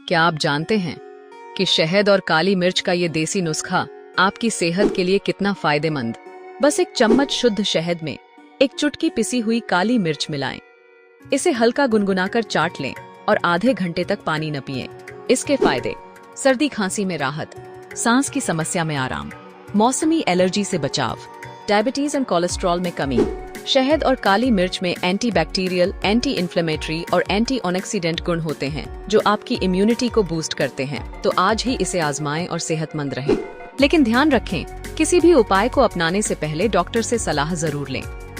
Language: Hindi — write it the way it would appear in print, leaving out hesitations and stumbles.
क्या आप जानते हैं कि शहद और काली मिर्च का ये देसी नुस्खा आपकी सेहत के लिए कितना फायदेमंद? बस एक चम्मच शुद्ध शहद में एक चुटकी पिसी हुई काली मिर्च मिलाएं। इसे हल्का गुनगुनाकर चाट लें और आधे घंटे तक पानी न पिएं। इसके फायदे: सर्दी खांसी में राहत, सांस की समस्या में आराम, मौसमी एलर्जी से बचाव, डायबिटीज और कोलेस्ट्रॉल में कमी। शहद और काली मिर्च में एंटीबैक्टीरियल, एंटी इन्फ्लेमेटरी और एंटी ऑक्सीडेंट गुण होते हैं जो आपकी इम्यूनिटी को बूस्ट करते हैं। तो आज ही इसे आजमाएं और सेहतमंद रहें। लेकिन ध्यान रखें, किसी भी उपाय को अपनाने से पहले डॉक्टर से सलाह जरूर लें।